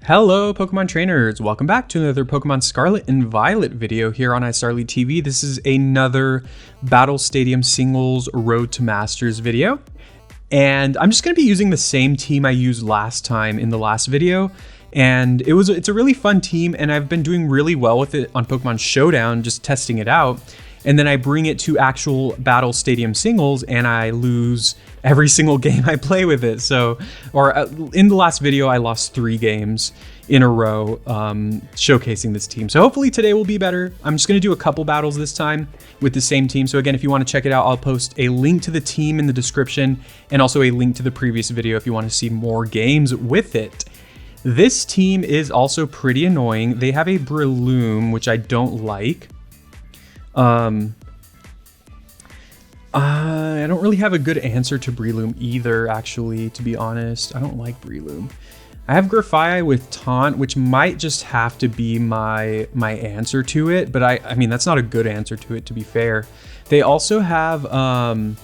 Hello Pokemon trainers, welcome back to another Pokemon Scarlet and Violet video here on iStarly TV. This is another Battle Stadium Singles Road to Masters video. And I'm just going to be using the same team I used last time in the last video. And it's a really fun team, and I've been doing really well with it on Pokemon Showdown, just testing it out. And then I bring it to actual Battle Stadium Singles and I lose every single game I play with it. In the last video, I lost 3 games in a row showcasing this team. So hopefully today will be better. I'm just gonna do a couple battles this time with the same team. So again, if you wanna check it out, I'll post a link to the team in the description and also a link to the previous video if you wanna see more games with it. This team is also pretty annoying. They have a Breloom, which I don't like. I don't really have a good answer to Breloom either, actually, to be honest. I don't like Breloom. I have Grafaiai with Taunt, which might just have to be my answer to it, but I mean, that's not a good answer to it, to be fair. They also have Hydreigon,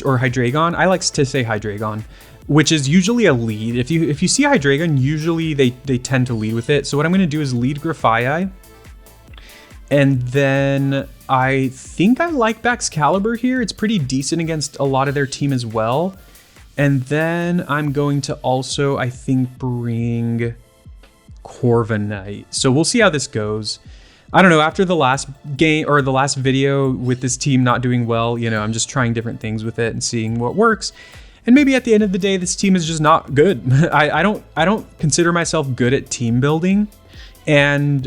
or Hydreigon. I like to say Hydreigon, which is usually a lead. If you see Hydreigon, usually they tend to lead with it. So what I'm going to do is lead Grafaiai. And then I think I like Baxcalibur here. It's pretty decent against a lot of their team as well. And then I'm going to also, I think, bring Corviknight. So we'll see how this goes. I don't know, after the last game or the last video with this team not doing well, you know, I'm just trying different things with it and seeing what works. And maybe at the end of the day, this team is just not good. I don't consider myself good at team building, and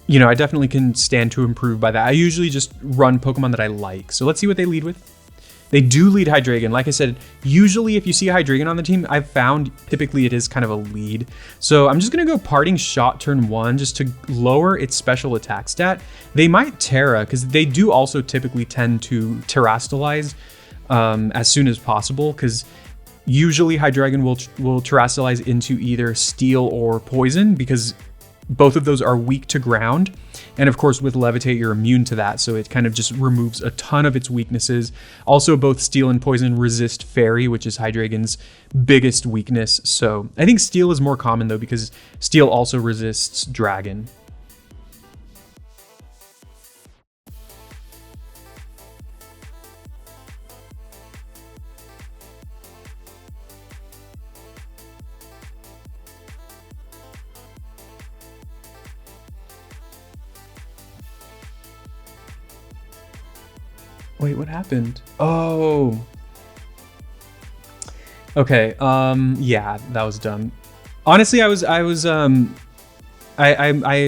you know, I definitely can stand to improve by that. I usually just run Pokemon that I like. So let's see what they lead with. They do lead Hydreigon. Like I said, usually if you see Hydreigon on the team, I've found typically it is kind of a lead. So I'm just going to go Parting Shot turn 1 just to lower its special attack stat. They might Tera, because they do also typically tend to Terrastalize as soon as possible, because usually Hydreigon will Terrastalize into either Steel or Poison, because both of those are weak to ground. And of course, with Levitate, you're immune to that. So it kind of just removes a ton of its weaknesses. Also, both Steel and Poison resist Fairy, which is Hydreigon's biggest weakness. So I think Steel is more common though, because Steel also resists Dragon. Wait, what happened? Oh. Okay, yeah, that was dumb. Honestly, I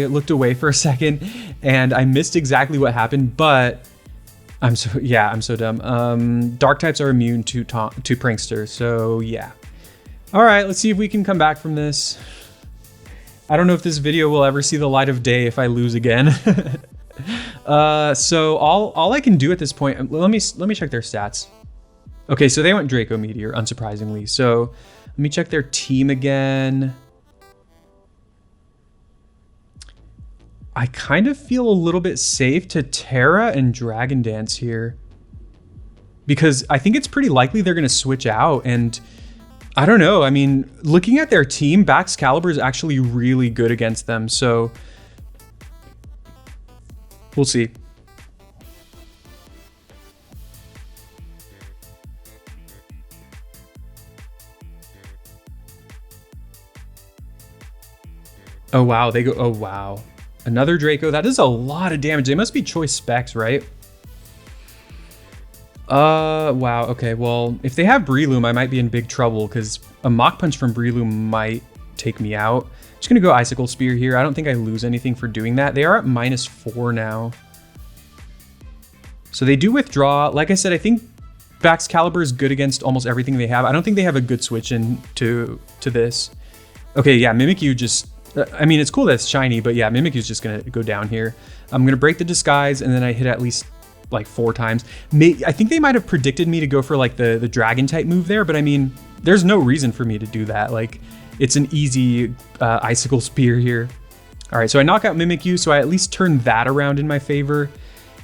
looked away for a second and I missed exactly what happened, but I'm so dumb. Dark types are immune to Prankster, so yeah. All right, let's see if we can come back from this. I don't know if this video will ever see the light of day if I lose again. So all I can do at this point, let me check their stats. Okay, so they went Draco Meteor, unsurprisingly. So let me check their team again. I kind of feel a little bit safe to Tera and Dragon Dance here, because I think it's pretty likely they're going to switch out. And I don't know. I mean, looking at their team, Baxcalibur is actually really good against them. So we'll see. Oh wow, they go, oh wow. Another Draco, that is a lot of damage. They must be choice specs, right? Wow, okay, well, if they have Breloom, I might be in big trouble, because a Mach Punch from Breloom might take me out. Just gonna go Icicle Spear here. I don't think I lose anything for doing that. They are at -4 now. So they do withdraw. Like I said, I think Baxcalibur is good against almost everything they have. I don't think they have a good switch in to this. Okay, yeah, Mimikyu just, I mean, it's cool that it's shiny, but yeah, Mimikyu's just gonna go down here. I'm gonna break the disguise, and then I hit at least like 4 times. I think they might have predicted me to go for like the dragon type move there, but I mean, there's no reason for me to do that. Like, it's an easy Icicle Spear here. All right, so I knock out Mimikyu, so I at least turn that around in my favor.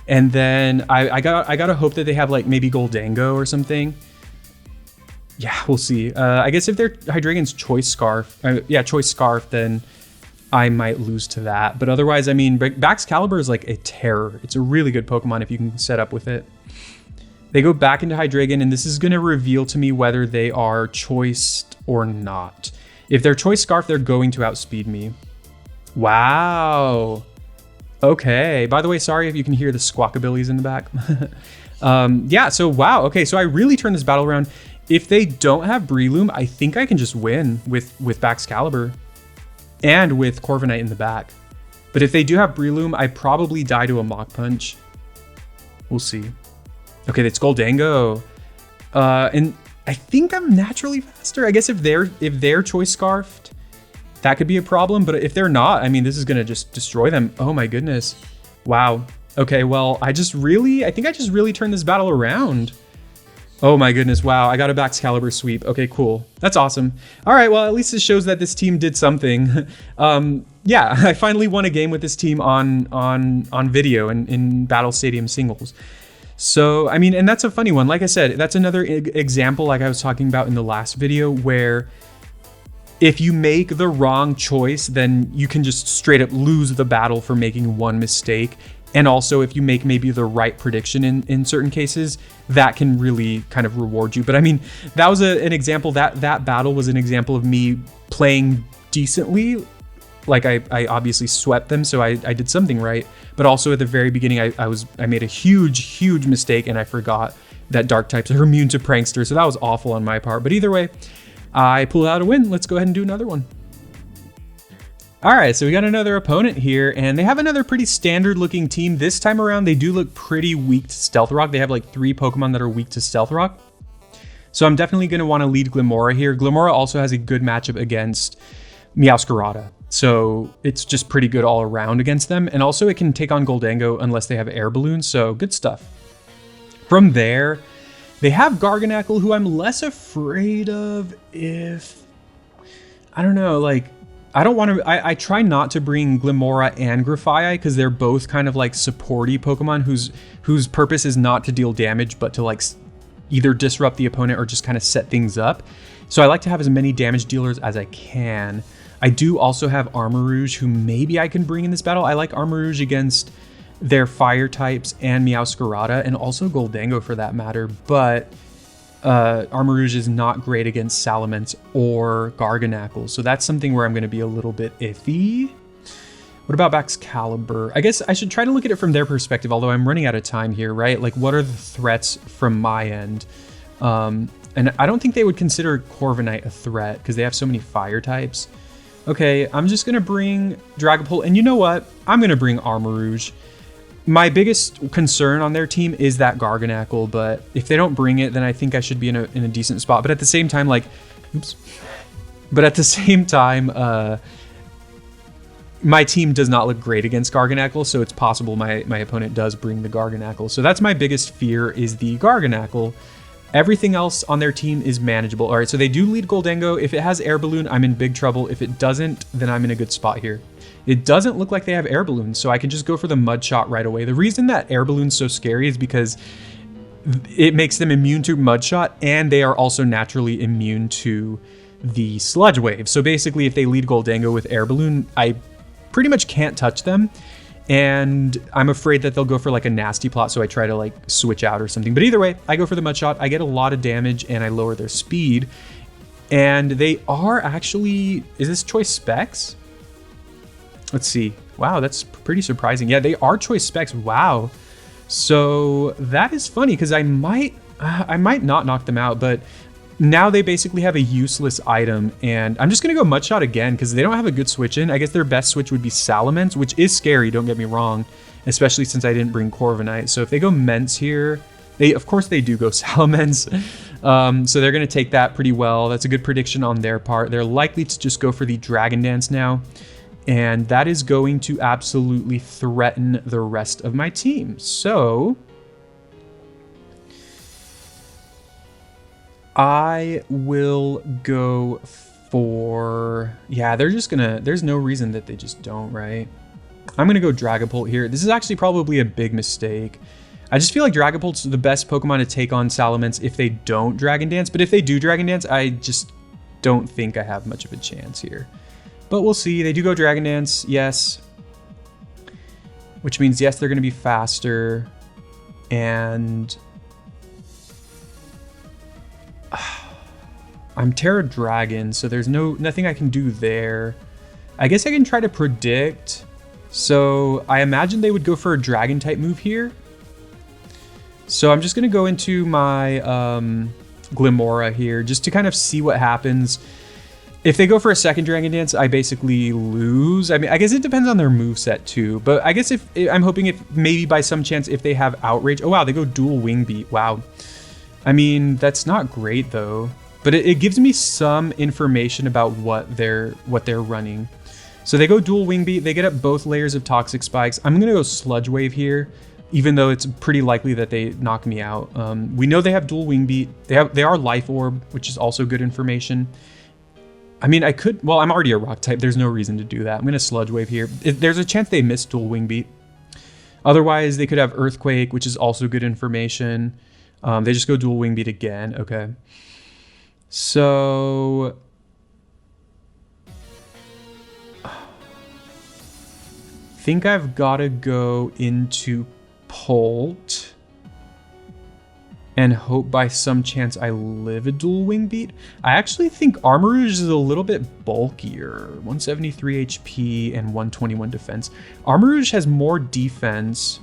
And then I gotta hope that they have like maybe Goldango or something. Yeah, we'll see. I guess if they're Hydreigon's Choice Scarf, Choice Scarf, then I might lose to that. But otherwise, I mean, Baxcalibur is like a terror. It's a really good Pokemon if you can set up with it. They go back into Hydreigon, and this is going to reveal to me whether they are choiced or not. If they're Choice Scarf, they're going to outspeed me. Wow. Okay. By the way, sorry if you can hear the squawkabillies in the back. Yeah, so wow. Okay, so I really turned this battle around. If they don't have Breloom, I think I can just win with Baxcalibur and with Corviknight in the back. But if they do have Breloom, I probably die to a Mach Punch. We'll see. Okay, it's Goldango. And I think I'm naturally faster. I guess if they're Choice Scarfed, that could be a problem. But if they're not, I mean, this is gonna just destroy them. Oh my goodness. Wow. Okay, well, I think I just really turned this battle around. Oh my goodness, wow, I got a Baxcalibur sweep. Okay, cool. That's awesome. All right, well, at least it shows that this team did something. Yeah, I finally won a game with this team on video and in Battle Stadium singles. So, I mean, and that's a funny one. Like I said, that's another example like I was talking about in the last video where if you make the wrong choice, then you can just straight up lose the battle for making one mistake. And also, if you make maybe the right prediction in certain cases, that can really kind of reward you. But I mean, that was an example, that battle was an example of me playing decently. Like I obviously swept them, so I did something right. But also at the very beginning, I made a huge mistake, and I forgot that dark types are immune to Prankster. So that was awful on my part. But either way, I pulled out a win. Let's go ahead and do another one. All right, so we got another opponent here, and they have another pretty standard looking team. This time around, they do look pretty weak to Stealth Rock. They have like 3 Pokemon that are weak to Stealth Rock. So I'm definitely going to want to lead Glimmora here. Glimmora also has a good matchup against Meowscarada. So it's just pretty good all around against them. And also it can take on Goldango unless they have Air Balloons, so good stuff. From there, they have Garganacl, who I'm less afraid of if... I don't know, like... I don't want to, I try not to bring Glimmora and Grafaiai because they're both kind of like supporty Pokemon whose purpose is not to deal damage, but to like either disrupt the opponent or just kind of set things up. So I like to have as many damage dealers as I can. I do also have Armarouge, who maybe I can bring in this battle. I like Armarouge against their fire types and Meowscarada, and also Goldango for that matter, but Armarouge is not great against Salamence or Garganacl, so that's something where I'm going to be a little bit iffy. What about Baxcalibur? I guess I should try to look at it from their perspective, although I'm running out of time here, right? Like, what are the threats from my end? And I don't think they would consider Corviknight a threat because they have so many fire types. Okay, I'm just going to bring Dragapult, and you know what? I'm going to bring Armarouge. My biggest concern on their team is that Garganacl, but if they don't bring it, then I think I should be in a decent spot. But at the same time, like, oops. But at the same time, my team does not look great against Garganacl, so it's possible my opponent does bring the Garganacl. So that's my biggest fear, is the Garganacl. Everything else on their team is manageable. All right, so they do lead Goldango. If it has Air Balloon, I'm in big trouble. If it doesn't, then I'm in a good spot here. It doesn't look like they have Air Balloons, so I can just go for the Mud Shot right away. The reason that Air Balloon's so scary is because it makes them immune to Mud Shot, and they are also naturally immune to the Sludge Wave. So basically, if they lead Goldango with Air Balloon, I pretty much can't touch them, and I'm afraid that they'll go for like a Nasty Plot, so I try to like switch out or something. But either way, I go for the Mud Shot, I get a lot of damage, and I lower their speed. And they are actually... Is this Choice Specs? Let's see. Wow, that's pretty surprising. Yeah, they are Choice Specs. Wow. So that is funny because I might not knock them out, but now they basically have a useless item, and I'm just going to go Mud Shot again because they don't have a good switch in. I guess their best switch would be Salamence, which is scary, don't get me wrong, especially since I didn't bring Corviknight. So if they go Mence here, of course they do go Salamence. So they're going to take that pretty well. That's a good prediction on their part. They're likely to just go for the Dragon Dance now. And that is going to absolutely threaten the rest of my team. So I will go for... Yeah, they're just gonna... There's no reason that they just don't, right? I'm gonna go Dragapult here. This is actually probably a big mistake. I just feel like Dragapult's the best Pokemon to take on Salamence if they don't Dragon Dance. But if they do Dragon Dance, I just don't think I have much of a chance here. But we'll see. They do go Dragon Dance, yes. Which means, yes, they're going to be faster. And I'm Tera Dragon, so there's nothing I can do there. I guess I can try to predict. So I imagine they would go for a Dragon type move here. So I'm just going to go into my Glimmora here just to kind of see what happens. If they go for a second Dragon Dance, I basically lose. I mean, I guess it depends on their moveset too. But I guess if I'm hoping if maybe by some chance if they have Outrage. Oh, wow, they go dual Wing Beat. Wow. I mean, that's not great though. But it gives me some information about what they're running. So they go dual Wing Beat. They get up both layers of Toxic Spikes. I'm going to go Sludge Wave here, even though it's pretty likely that they knock me out. We know they have dual Wing Beat. They are Life Orb, which is also good information. I mean, I could... Well, I'm already a Rock type. There's no reason to do that. I'm going to Sludge Wave here. There's a chance they miss dual Wing Beat. Otherwise, they could have Earthquake, which is also good information. They just go dual Wing Beat again. Okay. So... I think I've got to go into Polt and hope by some chance I live a dual Wing Beat. I actually think Armarouge is a little bit bulkier. 173 HP and 121 defense. Armarouge has more defense.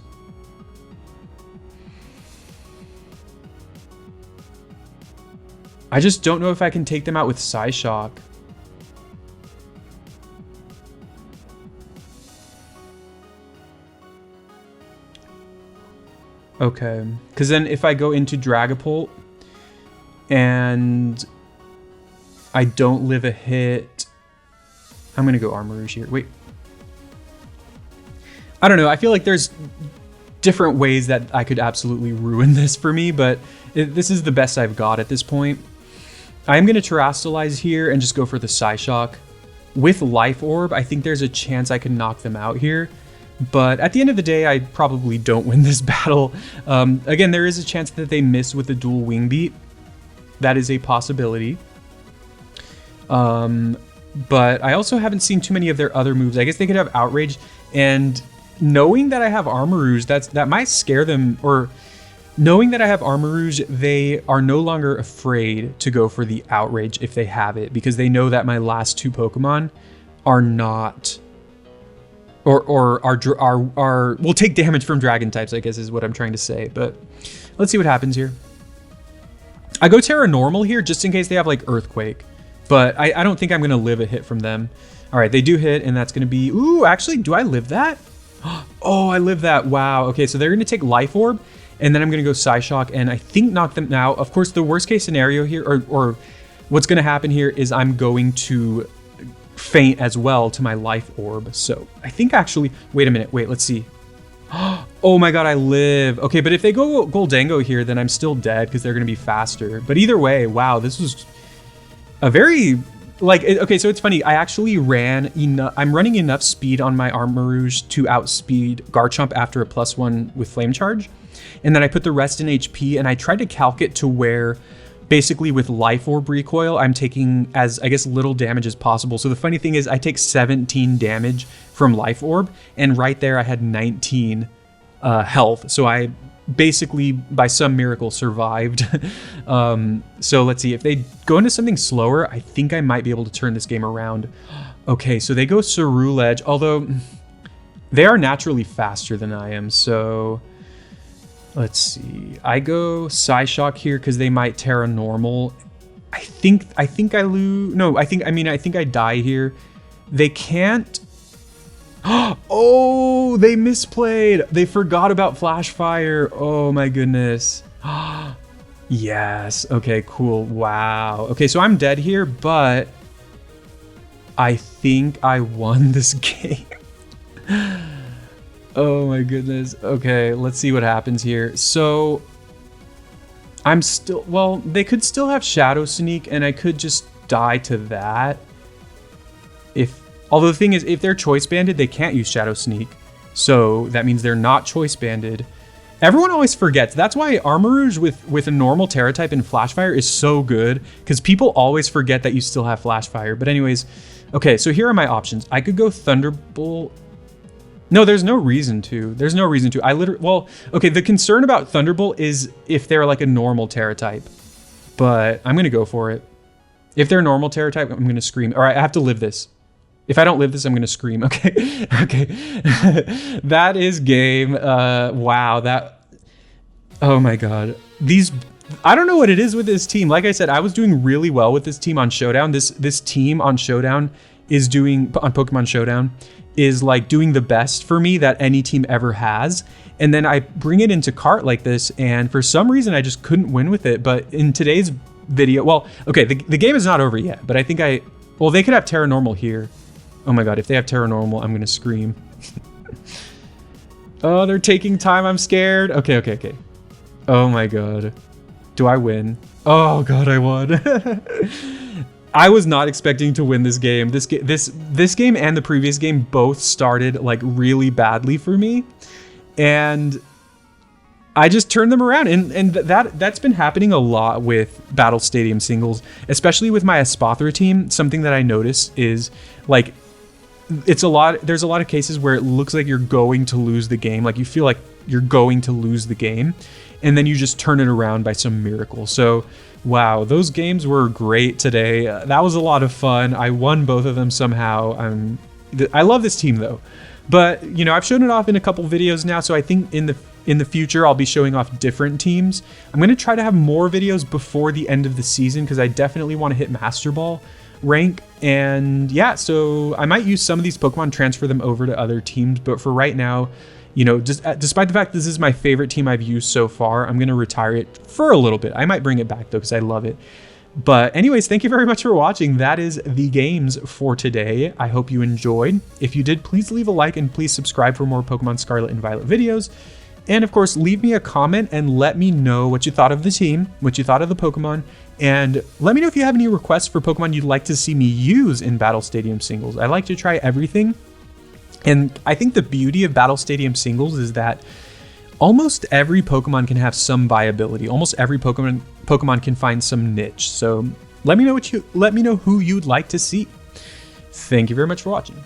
I just don't know if I can take them out with Psyshock. Okay, because then if I go into Dragapult and I don't live a hit, I'm going to go Armarouge here. Wait. I don't know. I feel like there's different ways that I could absolutely ruin this for me, but this is the best I've got at this point. I'm going to Terrastalize here and just go for the Psyshock. With Life Orb, I think there's a chance I can knock them out here. But at the end of the day, I probably don't win this battle. Again, there is a chance that they miss with the dual Wing Beat. That is a possibility. But I also haven't seen too many of their other moves. I guess they could have Outrage. And knowing that I have Armarouge, that might scare them. Or knowing that I have Armarouge, they are no longer afraid to go for the Outrage if they have it. Because they know that my last two Pokemon are not... Or will take damage from Dragon types, I guess is what I'm trying to say. But let's see what happens here. I go Tera Normal here just in case they have like Earthquake. But I don't think I'm going to live a hit from them. All right, they do hit, and that's going to be... Ooh, actually, do I live that? Oh, I live that. Wow. Okay, so they're going to take Life Orb, and then I'm going to go Psyshock, and I think knock them out. Of course, the worst case scenario here, or what's going to happen here is I'm going to... faint as well to my Life Orb. So I think actually, wait a minute, wait, let's see. Oh my god, I live. Okay, but if they go Goldango here, then I'm still dead because they're going to be faster. But either way, wow, this was a very, like, okay, so it's funny. I actually ran enough, I'm running enough speed on my Armarouge to outspeed Garchomp after a +1 with Flame Charge. And then I put the rest in HP, and I tried to calc it to where basically with Life Orb recoil, I'm taking as, I guess, little damage as possible. So the funny thing is I take 17 damage from Life Orb, and right there I had 19 health. So I basically, by some miracle, survived. So let's see, if they go into something slower, I think I might be able to turn this game around. Okay, so they go Ceruledge, although they are naturally faster than I am, so... Let's see. I go Psyshock here because they might Tera Normal. I think I lose. No, I think I die here. They can't. Oh, they misplayed. They forgot about Flash Fire. Oh my goodness. Yes. Okay, cool. Wow. Okay, so I'm dead here, but I think I won this game. Oh my goodness. Okay, let's see what happens here. So I'm still, well, they could still have Shadow Sneak, and I could just die to that. Although the thing is, if they're Choice Banded, they can't use Shadow Sneak. So that means they're not Choice Banded. Everyone always forgets. That's why Armarouge with a normal Tera type and Flash Fire is so good, because people always forget that you still have Flash Fire. But anyways, okay, so here are my options. I could go Thunderbolt. No, there's no reason to. There's no reason to. I literally, well, okay, the concern about Thunderbolt is if they're like a normal Tera type, but I'm gonna go for it. If they're normal Tera type, I'm gonna scream. All right, I have to live this. If I don't live this, I'm gonna scream. Okay, okay. That is game. Wow, that. Oh my god. These. I don't know what it is with this team. Like I said, I was doing really well with this team on Showdown. This team on Showdown is doing on Pokemon Showdown is like doing the best for me that any team ever has. And then I bring it into cart like this, and for some reason I just couldn't win with it. But in today's video, well, okay, the game is not over yet. But I think well, they could have Tera Normal here. Oh my god, if they have Tera Normal, I'm gonna scream. Oh, they're taking time. I'm scared. Okay, okay, okay. Oh my god. Do I win? Oh god, I won. I was not expecting to win this game. This game and the previous game both started like really badly for me, and I just turned them around. And that's been happening a lot with Battle Stadium singles, especially with my Espathra team. Something that I notice is like there's a lot of cases where it looks like you're going to lose the game, like you feel like you're going to lose the game, and then you just turn it around by some miracle. So wow, those games were great today. That was a lot of fun. I won both of them somehow. I love this team though, but you know, I've shown it off in a couple videos now, so I think in the future I'll be showing off different teams. I'm going to try to have more videos before the end of the season, because I definitely want to hit Master Ball rank. And yeah, so I might use some of these Pokemon, transfer them over to other teams, but for right now, you know, just despite the fact this is my favorite team I've used so far, I'm going to retire it for a little bit. I might bring it back though, because I love it. But anyways, thank you very much for watching. That is the games for today. I hope you enjoyed. If you did, please leave a like and please subscribe for more Pokemon Scarlet and Violet videos. And of course, leave me a comment and let me know what you thought of the team, what you thought of the Pokemon, and let me know if you have any requests for Pokemon you'd like to see me use in Battle Stadium singles. I like to try everything. And I think the beauty of Battle Stadium singles is that almost every Pokemon can have some viability. Almost every Pokemon can find some niche. So let me know who you'd like to see. Thank you very much for watching.